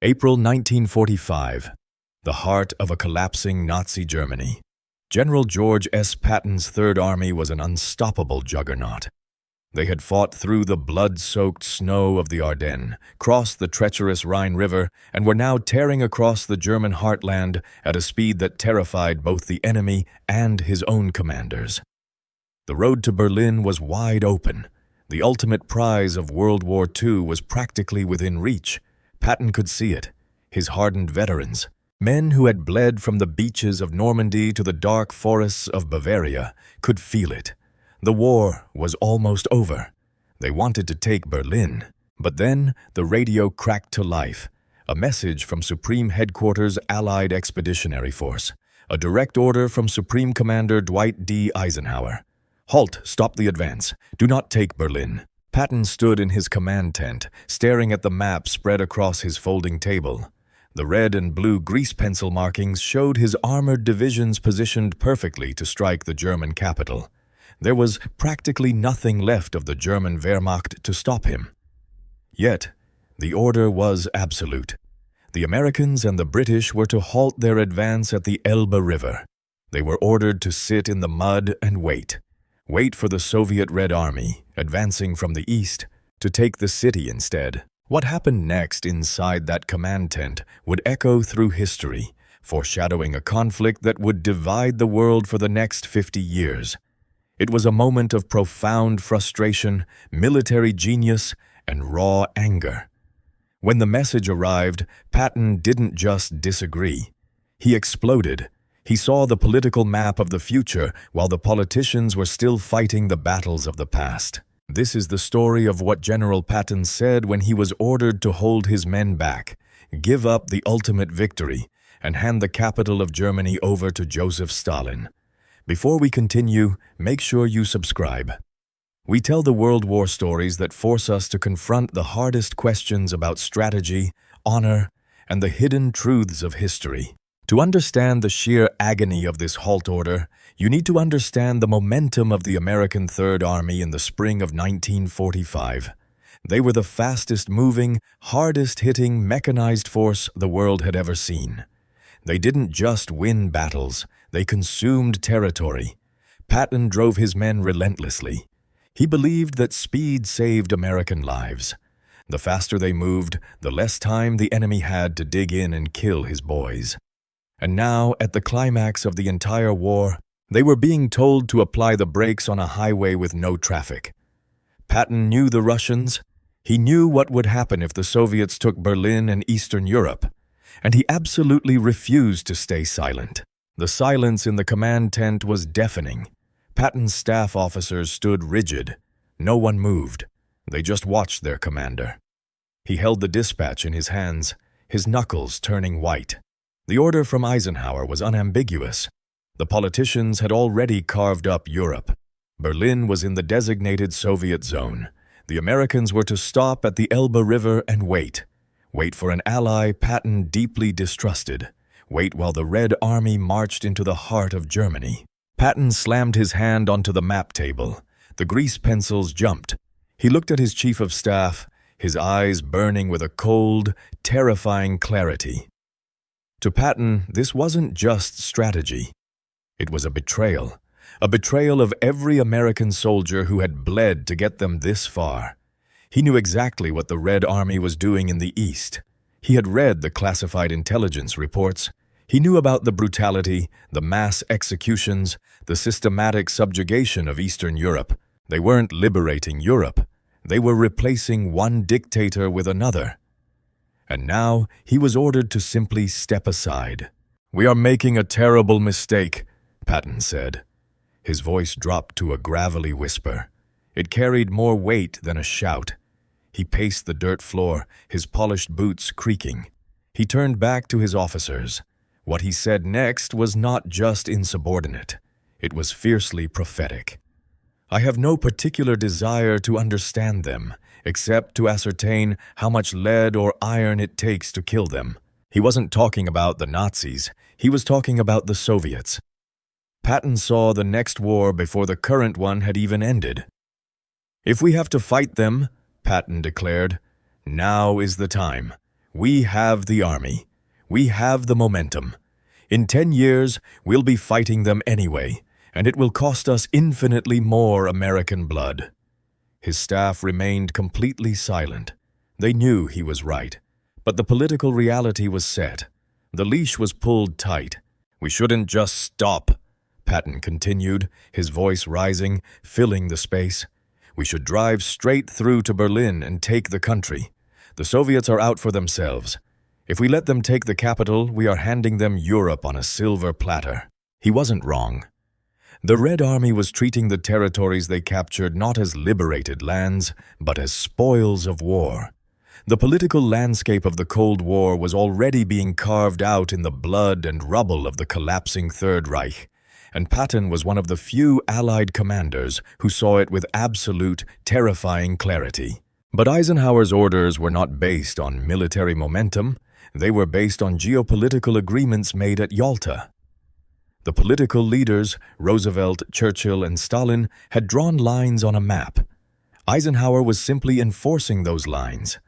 April 1945. The heart of a collapsing Nazi Germany. General George S. Patton's Third Army was an unstoppable juggernaut. They had fought through the blood-soaked snow of the Ardennes, crossed the treacherous Rhine River, and were now tearing across the German heartland at a speed that terrified both the enemy and his own commanders. The road to Berlin was wide open. The ultimate prize of World War II was practically within reach. Patton could see it. His hardened veterans, men who had bled from the beaches of Normandy to the dark forests of Bavaria, could feel it. The war was almost over. They wanted to take Berlin. But then the radio cracked to life. A message from Supreme Headquarters Allied Expeditionary Force. A direct order from Supreme Commander Dwight D. Eisenhower. Halt, stop the advance. Do not take Berlin. Patton stood in his command tent, staring at the map spread across his folding table. The red and blue grease pencil markings showed his armored divisions positioned perfectly to strike the German capital. There was practically nothing left of the German Wehrmacht to stop him. Yet, the order was absolute. The Americans and the British were to halt their advance at the Elbe River. They were ordered to sit in the mud and wait. Wait for the Soviet Red Army, advancing from the east, to take the city instead. What happened next inside that command tent would echo through history, foreshadowing a conflict that would divide the world for the next 50 years. It was a moment of profound frustration, military genius, and raw anger. When the message arrived, Patton didn't just disagree. He exploded. He saw the political map of the future while the politicians were still fighting the battles of the past. This is the story of what General Patton said when he was ordered to hold his men back, give up the ultimate victory, and hand the capital of Germany over to Joseph Stalin. Before we continue, make sure you subscribe. We tell the World War stories that force us to confront the hardest questions about strategy, honor, and the hidden truths of history. To understand the sheer agony of this halt order, you need to understand the momentum of the American Third Army in the spring of 1945. They were the fastest-moving, hardest-hitting mechanized force the world had ever seen. They didn't just win battles, they consumed territory. Patton drove his men relentlessly. He believed that speed saved American lives. The faster they moved, the less time the enemy had to dig in and kill his boys. And now, at the climax of the entire war, they were being told to apply the brakes on a highway with no traffic. Patton knew the Russians. He knew what would happen if the Soviets took Berlin and Eastern Europe, and he absolutely refused to stay silent. The silence in the command tent was deafening. Patton's staff officers stood rigid. No one moved. They just watched their commander. He held the dispatch in his hands, his knuckles turning white. The order from Eisenhower was unambiguous. The politicians had already carved up Europe. Berlin was in the designated Soviet zone. The Americans were to stop at the Elbe River and wait. Wait for an ally Patton deeply distrusted. Wait while the Red Army marched into the heart of Germany. Patton slammed his hand onto the map table. The grease pencils jumped. He looked at his chief of staff, his eyes burning with a cold, terrifying clarity. To Patton, this wasn't just strategy. It was a betrayal of every American soldier who had bled to get them this far. He knew exactly what the Red Army was doing in the East. He had read the classified intelligence reports. He knew about the brutality, the mass executions, the systematic subjugation of Eastern Europe. They weren't liberating Europe. They were replacing one dictator with another. And now he was ordered to simply step aside. "We are making a terrible mistake," Patton said. His voice dropped to a gravelly whisper. It carried more weight than a shout. He paced the dirt floor, his polished boots creaking. He turned back to his officers. What he said next was not just insubordinate. It was fiercely prophetic. "I have no particular desire to understand them, except to ascertain how much lead or iron it takes to kill them." He wasn't talking about the Nazis. He was talking about the Soviets. Patton saw the next war before the current one had even ended. "If we have to fight them," Patton declared, "now is the time. We have the army. We have the momentum. In 10 years, we'll be fighting them anyway, and it will cost us infinitely more American blood." His staff remained completely silent. They knew he was right, but the political reality was set. The leash was pulled tight. "We shouldn't just stop," Patton continued, his voice rising, filling the space. "We should drive straight through to Berlin and take the country. The Soviets are out for themselves. If we let them take the capital, we are handing them Europe on a silver platter." He wasn't wrong. The Red Army was treating the territories they captured not as liberated lands, but as spoils of war. The political landscape of the Cold War was already being carved out in the blood and rubble of the collapsing Third Reich, and Patton was one of the few Allied commanders who saw it with absolute, terrifying clarity. But Eisenhower's orders were not based on military momentum. They were based on geopolitical agreements made at Yalta. The political leaders, Roosevelt, Churchill, and Stalin, had drawn lines on a map. Eisenhower was simply enforcing those lines.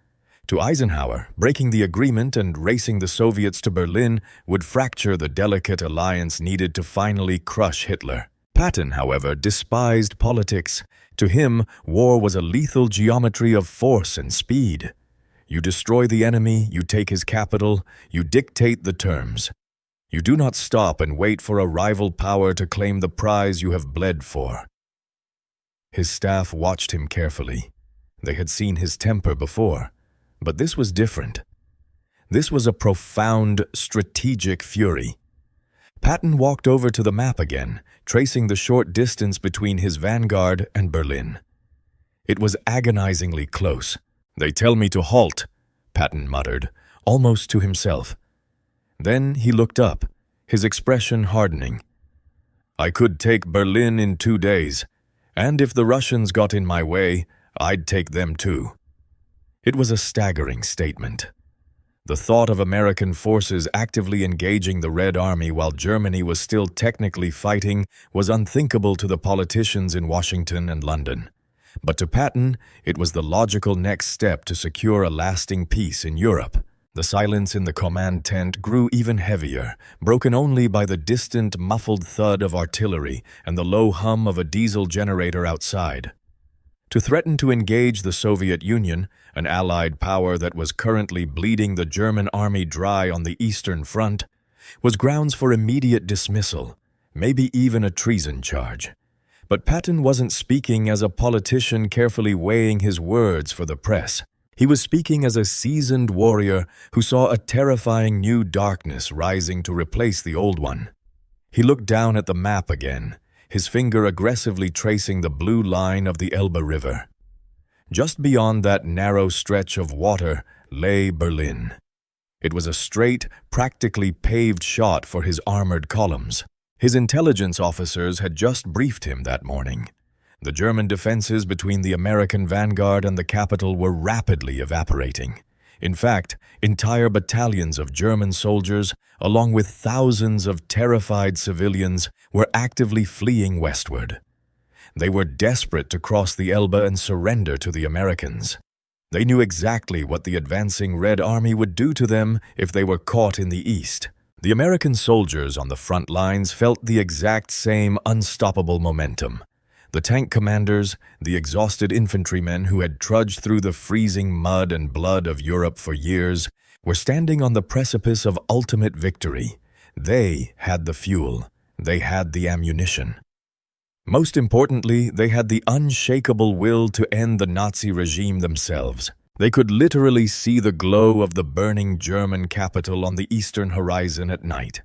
To Eisenhower, breaking the agreement and racing the Soviets to Berlin would fracture the delicate alliance needed to finally crush Hitler. Patton, however, despised politics. To him, war was a lethal geometry of force and speed. You destroy the enemy, you take his capital, you dictate the terms. You do not stop and wait for a rival power to claim the prize you have bled for. His staff watched him carefully. They had seen his temper before, but this was different. This was a profound, strategic fury. Patton walked over to the map again, tracing the short distance between his vanguard and Berlin. It was agonizingly close. "They tell me to halt," Patton muttered, almost to himself. Then he looked up, his expression hardening. "I could take Berlin in 2 days, and if the Russians got in my way, I'd take them too." It was a staggering statement. The thought of American forces actively engaging the Red Army while Germany was still technically fighting was unthinkable to the politicians in Washington and London. But to Patton, it was the logical next step to secure a lasting peace in Europe. The silence in the command tent grew even heavier, broken only by the distant, muffled thud of artillery and the low hum of a diesel generator outside. To threaten to engage the Soviet Union, an Allied power that was currently bleeding the German army dry on the Eastern Front, was grounds for immediate dismissal, maybe even a treason charge. But Patton wasn't speaking as a politician carefully weighing his words for the press. He was speaking as a seasoned warrior who saw a terrifying new darkness rising to replace the old one. He looked down at the map again, his finger aggressively tracing the blue line of the Elbe River. Just beyond that narrow stretch of water lay Berlin. It was a straight, practically paved shot for his armored columns. His intelligence officers had just briefed him that morning. The German defenses between the American vanguard and the capital were rapidly evaporating. In fact, entire battalions of German soldiers, along with thousands of terrified civilians, were actively fleeing westward. They were desperate to cross the Elbe and surrender to the Americans. They knew exactly what the advancing Red Army would do to them if they were caught in the east. The American soldiers on the front lines felt the exact same unstoppable momentum. The tank commanders, the exhausted infantrymen who had trudged through the freezing mud and blood of Europe for years, were standing on the precipice of ultimate victory. They had the fuel. They had the ammunition. Most importantly, they had the unshakable will to end the Nazi regime themselves. They could literally see the glow of the burning German capital on the eastern horizon at night.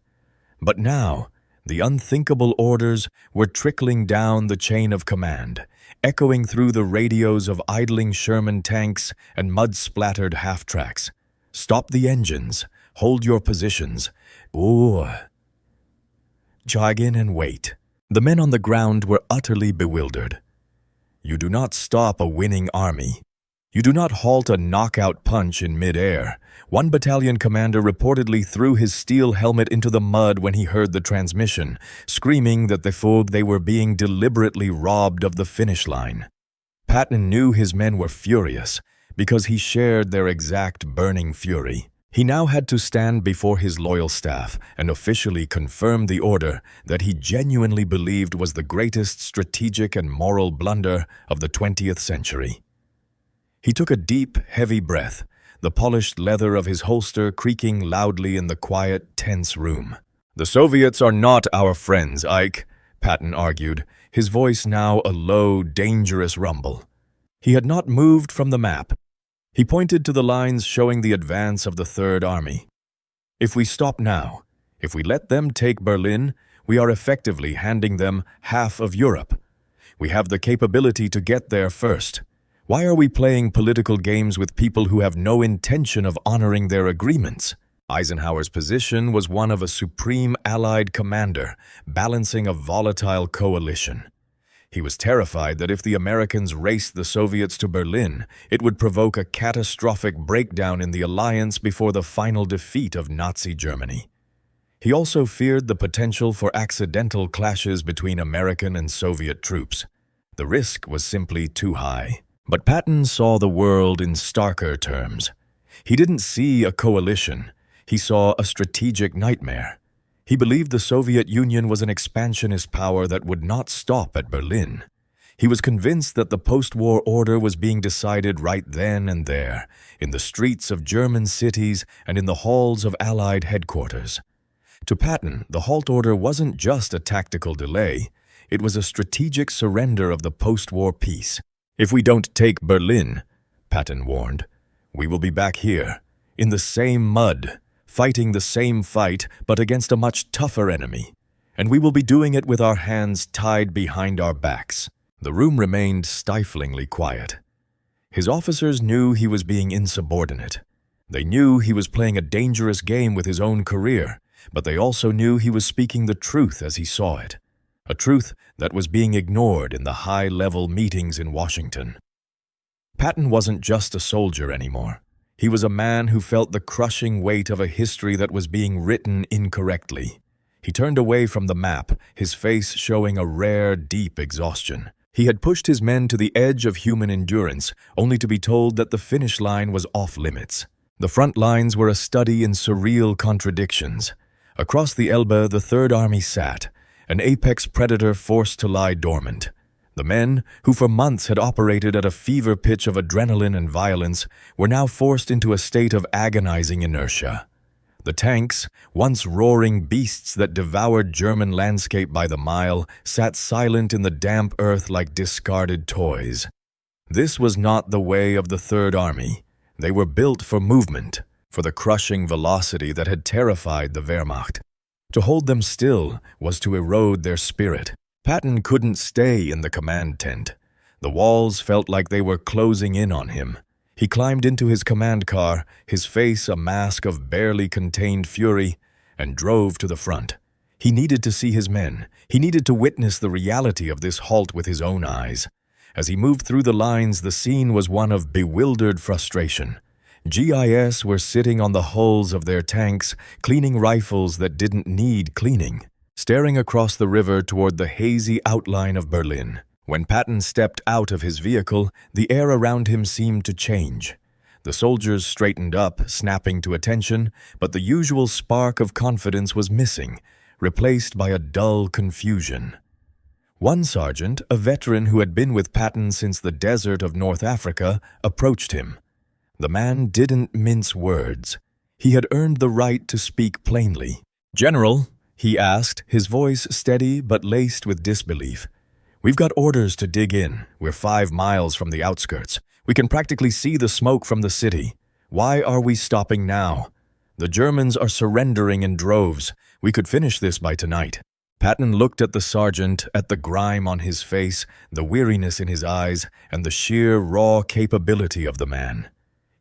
But now, the unthinkable orders were trickling down the chain of command, echoing through the radios of idling Sherman tanks and mud-splattered half-tracks. Stop the engines. Hold your positions. Jog in and wait. The men on the ground were utterly bewildered. You do not stop a winning army. You do not halt a knockout punch in mid-air. One battalion commander reportedly threw his steel helmet into the mud when he heard the transmission, screaming that they were being deliberately robbed of the finish line. Patton knew his men were furious because he shared their exact burning fury. He now had to stand before his loyal staff and officially confirm the order that he genuinely believed was the greatest strategic and moral blunder of the 20th century. He took a deep, heavy breath, the polished leather of his holster creaking loudly in the quiet, tense room. "The Soviets are not our friends, Ike," Patton argued, his voice now a low, dangerous rumble. He had not moved from the map. He pointed to the lines showing the advance of the Third Army. "If we stop now, if we let them take Berlin, we are effectively handing them half of Europe. We have the capability to get there first. Why are we playing political games with people who have no intention of honoring their agreements?" Eisenhower's position was one of a supreme Allied commander, balancing a volatile coalition. He was terrified that if the Americans raced the Soviets to Berlin, it would provoke a catastrophic breakdown in the alliance before the final defeat of Nazi Germany. He also feared the potential for accidental clashes between American and Soviet troops. The risk was simply too high. But Patton saw the world in starker terms. He didn't see a coalition. He saw a strategic nightmare. He believed the Soviet Union was an expansionist power that would not stop at Berlin. He was convinced that the post-war order was being decided right then and there, in the streets of German cities and in the halls of Allied headquarters. To Patton, the Halt order wasn't just a tactical delay. It was a strategic surrender of the post-war peace. "If we don't take Berlin," Patton warned, "we will be back here, in the same mud, fighting the same fight, but against a much tougher enemy. And we will be doing it with our hands tied behind our backs." The room remained stiflingly quiet. His officers knew he was being insubordinate. They knew he was playing a dangerous game with his own career, but they also knew he was speaking the truth as he saw it. A truth that was being ignored in the high-level meetings in Washington. Patton wasn't just a soldier anymore. He was a man who felt the crushing weight of a history that was being written incorrectly. He turned away from the map, his face showing a rare, deep exhaustion. He had pushed his men to the edge of human endurance, only to be told that the finish line was off-limits. The front lines were a study in surreal contradictions. Across the Elbe, the Third Army sat, an apex predator forced to lie dormant. The men, who for months had operated at a fever pitch of adrenaline and violence, were now forced into a state of agonizing inertia. The tanks, once roaring beasts that devoured German landscape by the mile, sat silent in the damp earth like discarded toys. This was not the way of the Third Army. They were built for movement, for the crushing velocity that had terrified the Wehrmacht. To hold them still was to erode their spirit. Patton couldn't stay in the command tent. The walls felt like they were closing in on him. He climbed into his command car, his face a mask of barely contained fury, and drove to the front. He needed to see his men. He needed to witness the reality of this halt with his own eyes. As he moved through the lines, the scene was one of bewildered frustration. GIS were sitting on the hulls of their tanks, cleaning rifles that didn't need cleaning, staring across the river toward the hazy outline of Berlin. When Patton stepped out of his vehicle, the air around him seemed to change. The soldiers straightened up, snapping to attention, but the usual spark of confidence was missing, replaced by a dull confusion. One sergeant, a veteran who had been with Patton since the desert of North Africa, approached him. The man didn't mince words. He had earned the right to speak plainly. "General," he asked, his voice steady but laced with disbelief, "we've got orders to dig in. We're 5 miles from the outskirts. We can practically see the smoke from the city. Why are we stopping now? The Germans are surrendering in droves. We could finish this by tonight." Patton looked at the sergeant, at the grime on his face, the weariness in his eyes, and the sheer, raw capability of the man.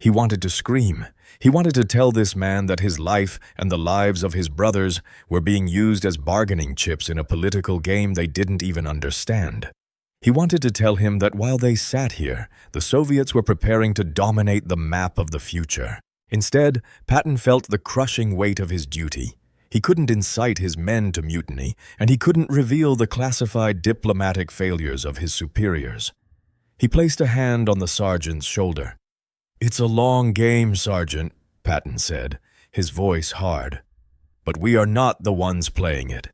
He wanted to scream. He wanted to tell this man that his life and the lives of his brothers were being used as bargaining chips in a political game they didn't even understand. He wanted to tell him that while they sat here, the Soviets were preparing to dominate the map of the future. Instead, Patton felt the crushing weight of his duty. He couldn't incite his men to mutiny, and he couldn't reveal the classified diplomatic failures of his superiors. He placed a hand on the sergeant's shoulder. "It's a long game, Sergeant," Patton said, his voice hard. "But we are not the ones playing it.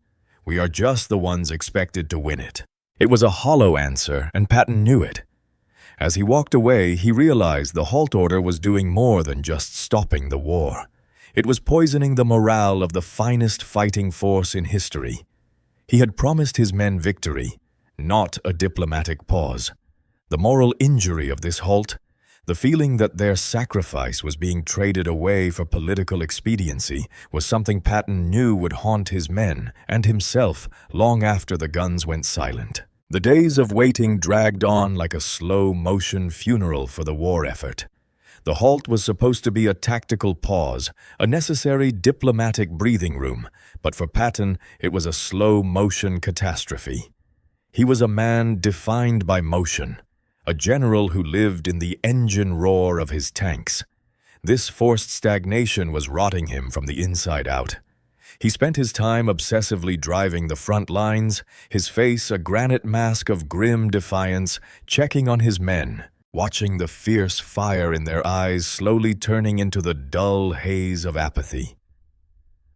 We are just the ones expected to win it." It was a hollow answer, and Patton knew it. As he walked away, he realized the halt order was doing more than just stopping the war. It was poisoning the morale of the finest fighting force in history. He had promised his men victory, not a diplomatic pause. The moral injury of this halt, the feeling that their sacrifice was being traded away for political expediency, was something Patton knew would haunt his men and himself long after the guns went silent. The days of waiting dragged on like a slow-motion funeral for the war effort. The halt was supposed to be a tactical pause, a necessary diplomatic breathing room, but for Patton it was a slow-motion catastrophe. He was a man defined by motion, a general who lived in the engine roar of his tanks. This forced stagnation was rotting him from the inside out. He spent his time obsessively driving the front lines, his face a granite mask of grim defiance, checking on his men, watching the fierce fire in their eyes slowly turning into the dull haze of apathy.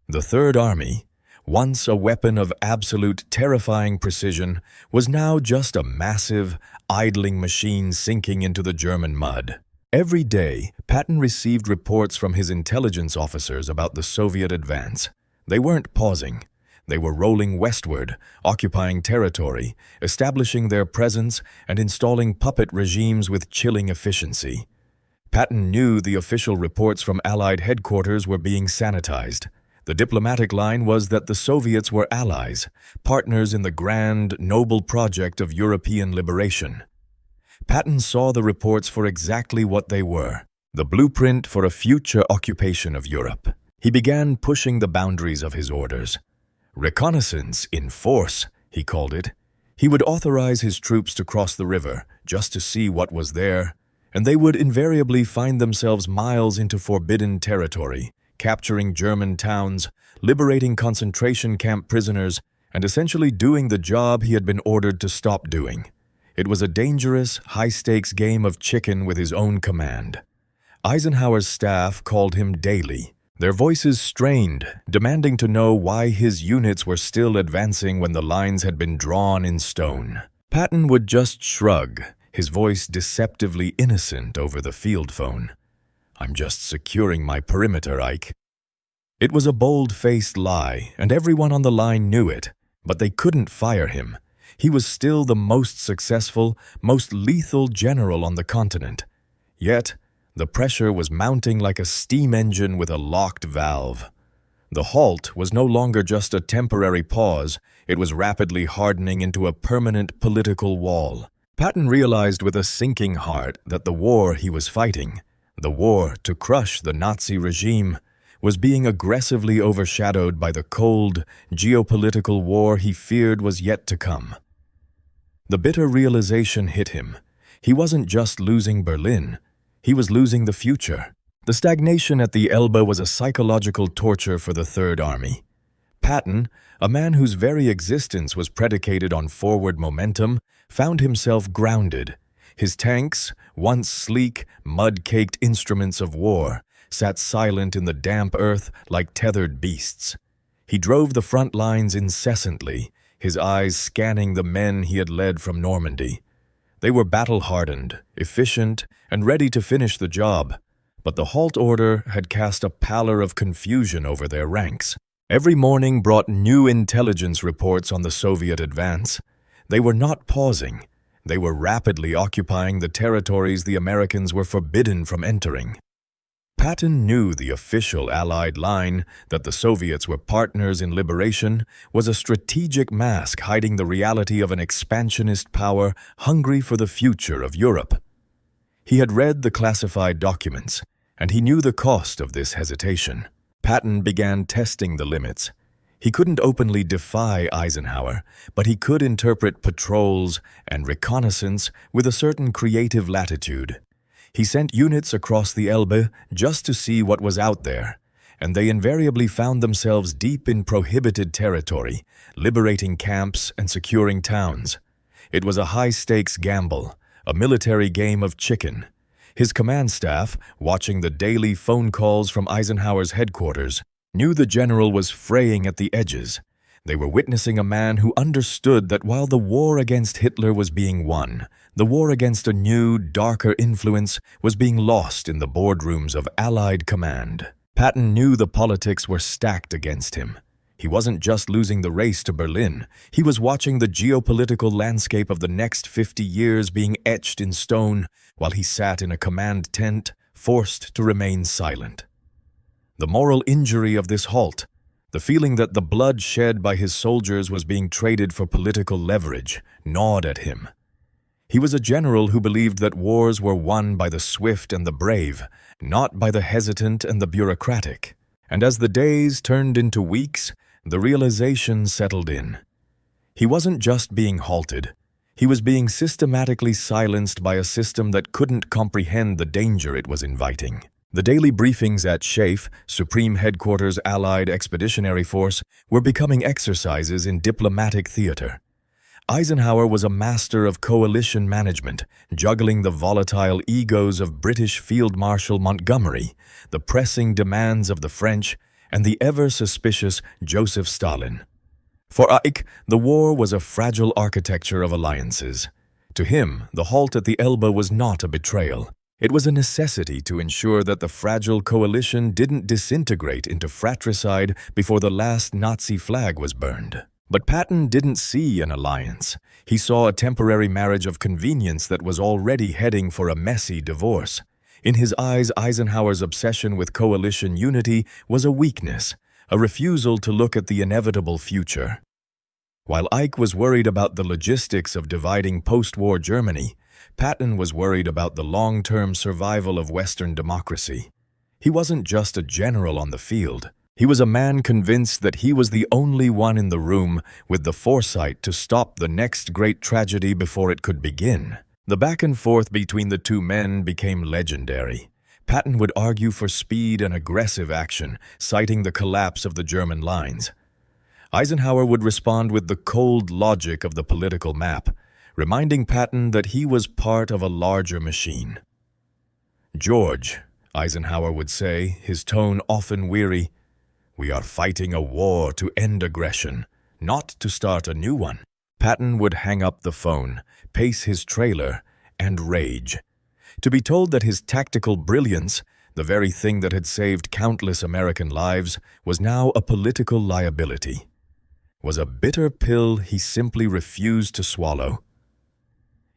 The Third Army, once a weapon of absolute terrifying precision, was now just a massive, idling machine sinking into the German mud. Every day, Patton received reports from his intelligence officers about the Soviet advance. They weren't pausing. They were rolling westward, occupying territory, establishing their presence, and installing puppet regimes with chilling efficiency. Patton knew the official reports from Allied headquarters were being sanitized. The diplomatic line was that the Soviets were allies, partners in the grand, noble project of European liberation. Patton saw the reports for exactly what they were, the blueprint for a future occupation of Europe. He began pushing the boundaries of his orders. Reconnaissance in force, he called it. He would authorize his troops to cross the river just to see what was there, and they would invariably find themselves miles into forbidden territory, capturing German towns, liberating concentration camp prisoners, and essentially doing the job he had been ordered to stop doing. It was a dangerous, high-stakes game of chicken with his own command. Eisenhower's staff called him daily, their voices strained, demanding to know why his units were still advancing when the lines had been drawn in stone. Patton would just shrug, his voice deceptively innocent over the field phone. "I'm just securing my perimeter, Ike." It was a bold-faced lie, and everyone on the line knew it, but they couldn't fire him. He was still the most successful, most lethal general on the continent. Yet, the pressure was mounting like a steam engine with a locked valve. The halt was no longer just a temporary pause, it was rapidly hardening into a permanent political wall. Patton realized with a sinking heart that the war he was fighting, the war to crush the Nazi regime, was being aggressively overshadowed by the cold, geopolitical war he feared was yet to come. The bitter realization hit him. He wasn't just losing Berlin, he was losing the future. The stagnation at the Elbe was a psychological torture for the Third Army. Patton, a man whose very existence was predicated on forward momentum, found himself grounded. His tanks, once sleek, mud-caked instruments of war, sat silent in the damp earth like tethered beasts. He drove the front lines incessantly, his eyes scanning the men he had led from Normandy. They were battle-hardened, efficient, and ready to finish the job, but the halt order had cast a pallor of confusion over their ranks. Every morning brought new intelligence reports on the Soviet advance. They were not pausing. They were rapidly occupying the territories the Americans were forbidden from entering. Patton knew the official Allied line that the Soviets were partners in liberation was a strategic mask hiding the reality of an expansionist power hungry for the future of Europe. He had read the classified documents, and he knew the cost of this hesitation. Patton began testing the limits. He couldn't openly defy Eisenhower, but he could interpret patrols and reconnaissance with a certain creative latitude. He sent units across the Elbe just to see what was out there, and they invariably found themselves deep in prohibited territory, liberating camps and securing towns. It was a high-stakes gamble, a military game of chicken. His command staff, watching the daily phone calls from Eisenhower's headquarters, knew the general was fraying at the edges. They were witnessing a man who understood that while the war against Hitler was being won, the war against a new, darker influence was being lost in the boardrooms of Allied command. Patton knew the politics were stacked against him. He wasn't just losing the race to Berlin, he was watching the geopolitical landscape of the next 50 years being etched in stone while he sat in a command tent, forced to remain silent. The moral injury of this halt, the feeling that the blood shed by his soldiers was being traded for political leverage, gnawed at him. He was a general who believed that wars were won by the swift and the brave, not by the hesitant and the bureaucratic. And as the days turned into weeks, the realization settled in. He wasn't just being halted. He was being systematically silenced by a system that couldn't comprehend the danger it was inviting. The daily briefings at SHAEF, Supreme Headquarters Allied Expeditionary Force, were becoming exercises in diplomatic theater. Eisenhower was a master of coalition management, juggling the volatile egos of British Field Marshal Montgomery, the pressing demands of the French, and the ever-suspicious Joseph Stalin. For Ike, the war was a fragile architecture of alliances. To him, the halt at the Elbe was not a betrayal. It was a necessity to ensure that the fragile coalition didn't disintegrate into fratricide before the last Nazi flag was burned. But Patton didn't see an alliance. He saw a temporary marriage of convenience that was already heading for a messy divorce. In his eyes, Eisenhower's obsession with coalition unity was a weakness, a refusal to look at the inevitable future. While Ike was worried about the logistics of dividing post-war Germany, Patton was worried about the long-term survival of Western democracy. He wasn't just a general on the field. He was a man convinced that he was the only one in the room with the foresight to stop the next great tragedy before it could begin. The back and forth between the two men became legendary. Patton would argue for speed and aggressive action, citing the collapse of the German lines. Eisenhower would respond with the cold logic of the political map, reminding Patton that he was part of a larger machine. "George," Eisenhower would say, his tone often weary, "we are fighting a war to end aggression, not to start a new one." Patton would hang up the phone, pace his trailer, and rage. To be told that his tactical brilliance, the very thing that had saved countless American lives, was now a political liability, was a bitter pill he simply refused to swallow.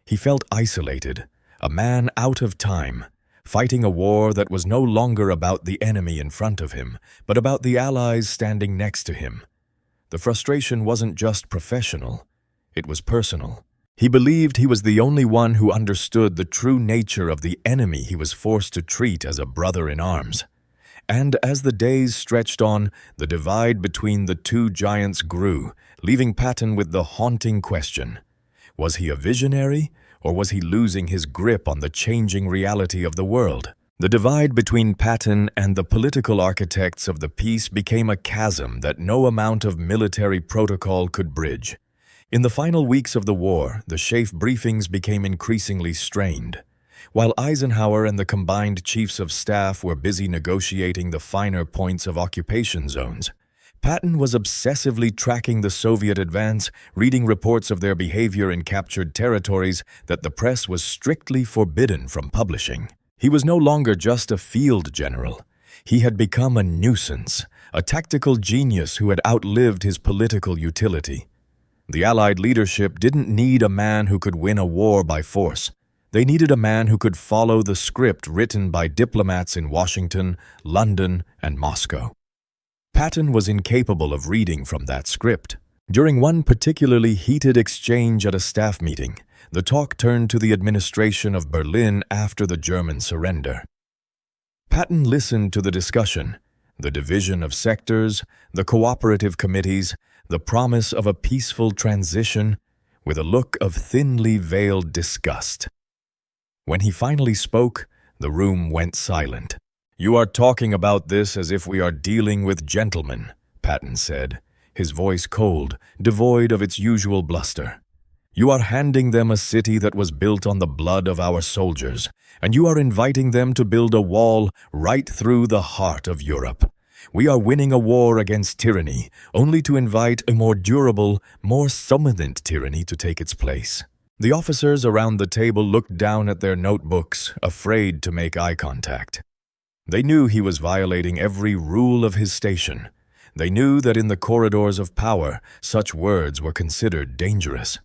He felt isolated, a man out of time, fighting a war that was no longer about the enemy in front of him, but about the allies standing next to him. The frustration wasn't just professional, it was personal. He believed he was the only one who understood the true nature of the enemy he was forced to treat as a brother in arms. And as the days stretched on, the divide between the two giants grew, leaving Patton with the haunting question: was he a visionary, or was he losing his grip on the changing reality of the world? The divide between Patton and the political architects of the peace became a chasm that no amount of military protocol could bridge. In the final weeks of the war, the SHAEF briefings became increasingly strained. While Eisenhower and the combined chiefs of staff were busy negotiating the finer points of occupation zones, Patton was obsessively tracking the Soviet advance, reading reports of their behavior in captured territories that the press was strictly forbidden from publishing. He was no longer just a field general. He had become a nuisance, a tactical genius who had outlived his political utility. The Allied leadership didn't need a man who could win a war by force. They needed a man who could follow the script written by diplomats in Washington, London, and Moscow. Patton was incapable of reading from that script. During one particularly heated exchange at a staff meeting, the talk turned to the administration of Berlin after the German surrender. Patton listened to the discussion, the division of sectors, the cooperative committees, the promise of a peaceful transition, with a look of thinly veiled disgust. When he finally spoke, the room went silent. "You are talking about this as if we are dealing with gentlemen," Patton said, his voice cold, devoid of its usual bluster. You are handing them a city that was built on the blood of our soldiers, and you are inviting them to build a wall right through the heart of Europe. We are winning a war against tyranny, only to invite a more durable, more dominant tyranny to take its place. The officers around the table looked down at their notebooks, afraid to make eye contact. They knew he was violating every rule of his station. They knew that in the corridors of power, such words were considered dangerous.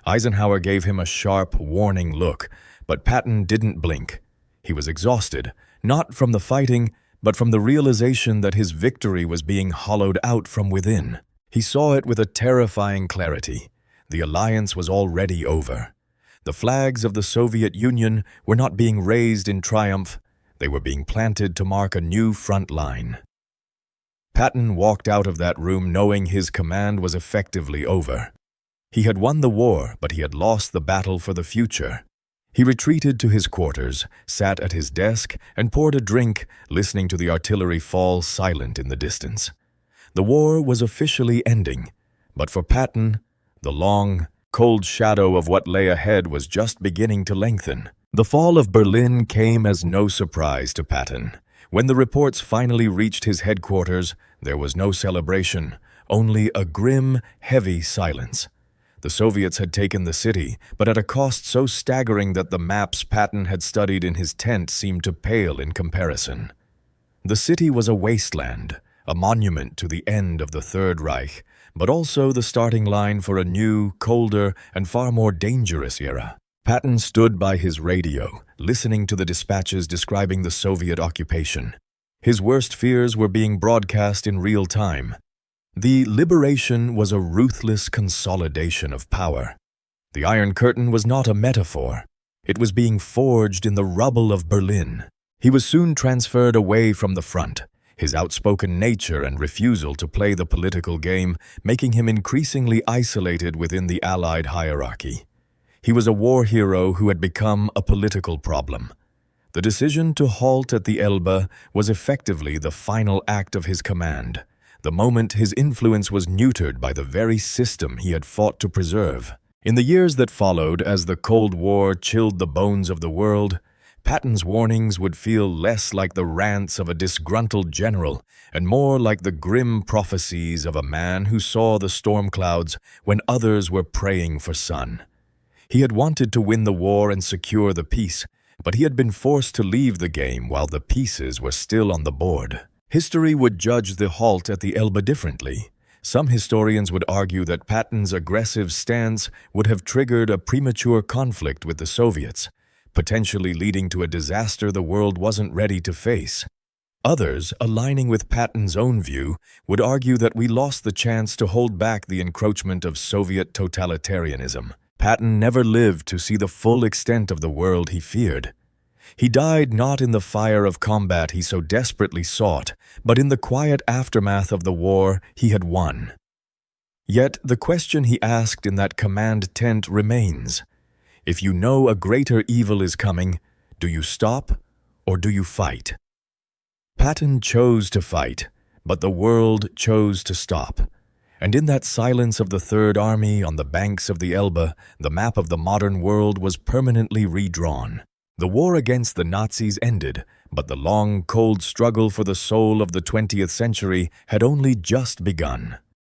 Eisenhower gave him a sharp, warning look, but Patton didn't blink. He was exhausted, not from the fighting, but from the realization that his victory was being hollowed out from within. He saw it with a terrifying clarity. The alliance was already over. The flags of the Soviet Union were not being raised in triumph. They were being planted to mark a new front line. Patton walked out of that room knowing his command was effectively over. He had won the war, but he had lost the battle for the future. He retreated to his quarters, sat at his desk, and poured a drink, listening to the artillery fall silent in the distance. The war was officially ending, but for Patton, the long, cold shadow of what lay ahead was just beginning to lengthen. The fall of Berlin came as no surprise to Patton. When the reports finally reached his headquarters, there was no celebration, only a grim, heavy silence. The Soviets had taken the city, but at a cost so staggering that the maps Patton had studied in his tent seemed to pale in comparison. The city was a wasteland, a monument to the end of the Third Reich, but also the starting line for a new, colder, and far more dangerous era. Patton stood by his radio, listening to the dispatches describing the Soviet occupation. His worst fears were being broadcast in real time. The liberation was a ruthless consolidation of power. The Iron Curtain was not a metaphor. It was being forged in the rubble of Berlin. He was soon transferred away from the front, his outspoken nature and refusal to play the political game making him increasingly isolated within the Allied hierarchy. He was a war hero who had become a political problem. The decision to halt at the Elbe was effectively the final act of his command, the moment his influence was neutered by the very system he had fought to preserve. In the years that followed, as the Cold War chilled the bones of the world, Patton's warnings would feel less like the rants of a disgruntled general and more like the grim prophecies of a man who saw the storm clouds when others were praying for sun. He had wanted to win the war and secure the peace, but he had been forced to leave the game while the pieces were still on the board. History would judge the halt at the Elbe differently. Some historians would argue that Patton's aggressive stance would have triggered a premature conflict with the Soviets, potentially leading to a disaster the world wasn't ready to face. Others, aligning with Patton's own view, would argue that we lost the chance to hold back the encroachment of Soviet totalitarianism. Patton never lived to see the full extent of the world he feared. He died not in the fire of combat he so desperately sought, but in the quiet aftermath of the war he had won. Yet the question he asked in that command tent remains. If you know a greater evil is coming, do you stop or do you fight? Patton chose to fight, but the world chose to stop. And in that silence of the Third Army on the banks of the Elbe, the map of the modern world was permanently redrawn. The war against the Nazis ended, but the long, cold struggle for the soul of the 20th century had only just begun.